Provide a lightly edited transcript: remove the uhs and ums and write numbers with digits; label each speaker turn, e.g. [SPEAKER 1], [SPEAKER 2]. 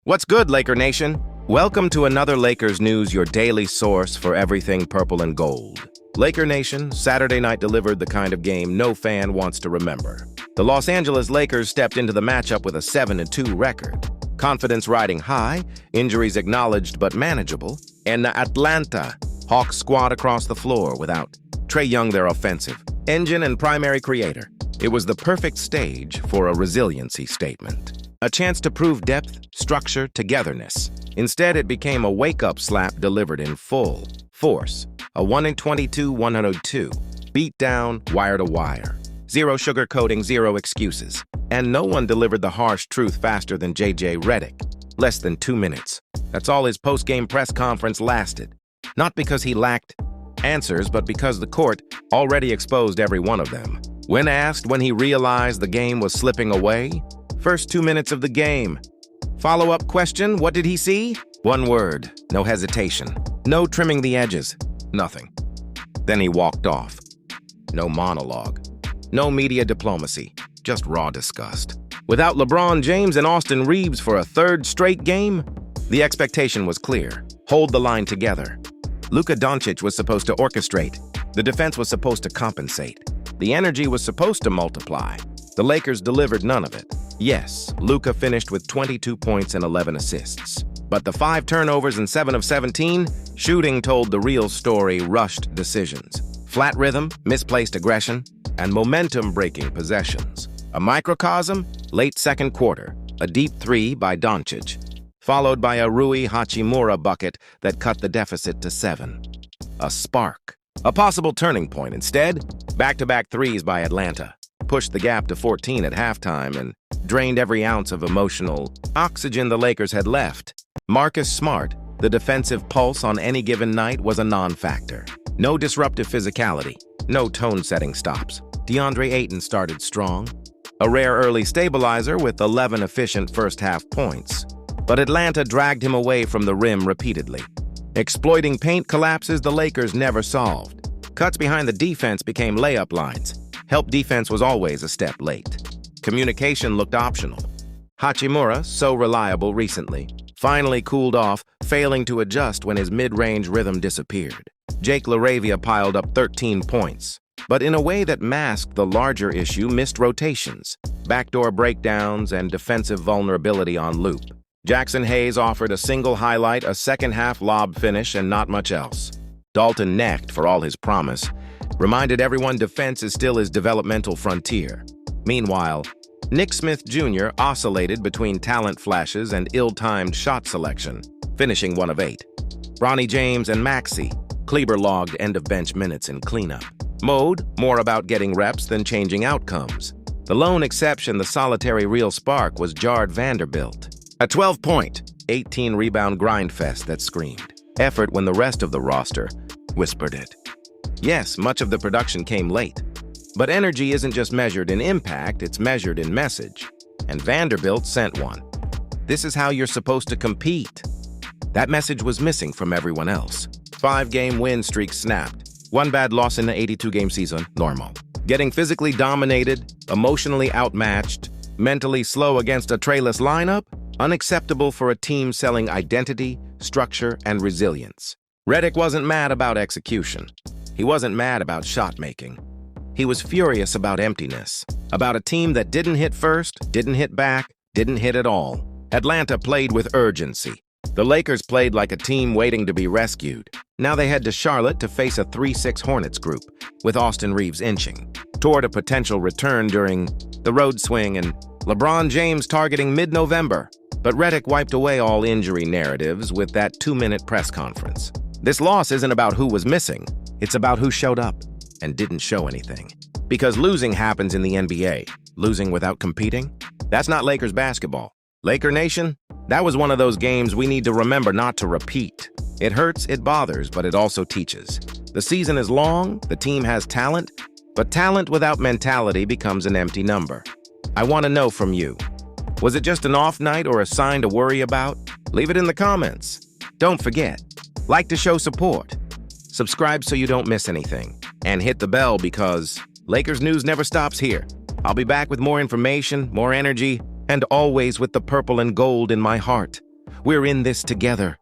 [SPEAKER 1] What's good, Laker Nation? Welcome to another Lakers News, your daily source for everything purple and gold. Laker Nation, Saturday night delivered the kind of game no fan wants to remember. The Los Angeles Lakers stepped into the matchup with a 7-2 record. Confidence riding high, injuries acknowledged but manageable, and the Atlanta Hawks squad across the floor without Trae Young, their offensive engine and primary creator. It was the perfect stage for a resiliency statement. A chance to prove depth, structure, togetherness. Instead, it became a wake-up slap delivered in full force. A 1-in-22, 102. Beat down, wire to wire. Zero sugarcoating, zero excuses. And no one delivered the harsh truth faster than J.J. Redick. Less than 2 minutes. That's all his post-game press conference lasted. Not because he lacked answers, but because the court already exposed every one of them. When asked when he realized the game was slipping away, first 2 minutes of the game. Follow-up question, what did he see? One word, no hesitation. No trimming the edges, nothing. Then he walked off. No monologue. No media diplomacy, just raw disgust. Without LeBron James and Austin Reeves for a third straight game, the expectation was clear. Hold the line together. Luka Doncic was supposed to orchestrate. The defense was supposed to compensate. The energy was supposed to multiply. The Lakers delivered none of it. Yes, Luka finished with 22 points and 11 assists. But the 5 turnovers and 7 of 17, shooting told the real story: rushed decisions, flat rhythm, misplaced aggression, and momentum-breaking possessions. A microcosm, late second quarter, a deep 3 by Doncic, followed by a Rui Hachimura bucket that cut the deficit to 7. A spark. A possible turning point. Instead, back-to-back threes by Atlanta pushed the gap to 14 at halftime and drained every ounce of emotional oxygen the Lakers had left. Marcus Smart, the defensive pulse on any given night, was a non-factor. No disruptive physicality, no tone-setting stops. DeAndre Ayton started strong, a rare early stabilizer with 11 efficient first-half points. But Atlanta dragged him away from the rim repeatedly. Exploiting paint collapses the Lakers never solved. Cuts behind the defense became layup lines. Help defense was always a step late. Communication looked optional. Hachimura, so reliable recently, finally cooled off, failing to adjust when his mid-range rhythm disappeared. Jake LaRavia piled up 13 points, but in a way that masked the larger issue: missed rotations, backdoor breakdowns, and defensive vulnerability on loop. Jackson Hayes offered a single highlight, a second-half lob finish, and not much else. Dalton necked for all his promise, reminded everyone defense is still his developmental frontier. Meanwhile, Nick Smith Jr. oscillated between talent flashes and ill-timed shot selection, finishing 1 of 8. Bronny James and Maxey Kleber logged end-of-bench minutes in cleanup mode, more about getting reps than changing outcomes. The lone exception, the solitary real spark, was Jared Vanderbilt. A 12-point, 18-rebound grindfest that screamed effort when the rest of the roster whispered it. Yes, much of the production came late. But energy isn't just measured in impact, it's measured in message. And Vanderbilt sent one. This is how you're supposed to compete. That message was missing from everyone else. 5-game win streak snapped. One bad loss in the 82-game season, normal. Getting physically dominated, emotionally outmatched, mentally slow against a Traeless lineup, unacceptable for a team selling identity, structure, and resilience. Redick wasn't mad about execution. He wasn't mad about shot-making. He was furious about emptiness, about a team that didn't hit first, didn't hit back, didn't hit at all. Atlanta played with urgency. The Lakers played like a team waiting to be rescued. Now they head to Charlotte to face a 3-6 Hornets group, with Austin Reeves inching toward a potential return during the road swing and LeBron James targeting mid-November. But Redick wiped away all injury narratives with that 2-minute press conference. This loss isn't about who was missing. It's about who showed up and didn't show anything. Because losing happens in the NBA. Losing without competing? That's not Lakers basketball. Laker Nation, that was one of those games we need to remember not to repeat. It hurts, it bothers, but it also teaches. The season is long, the team has talent, but talent without mentality becomes an empty number. I want to know from you. Was it just an off night or a sign to worry about? Leave it in the comments. Don't forget, like to show support. Subscribe so you don't miss anything. And hit the bell because Lakers news never stops here. I'll be back with more information, more energy, and always with the purple and gold in my heart. We're in this together.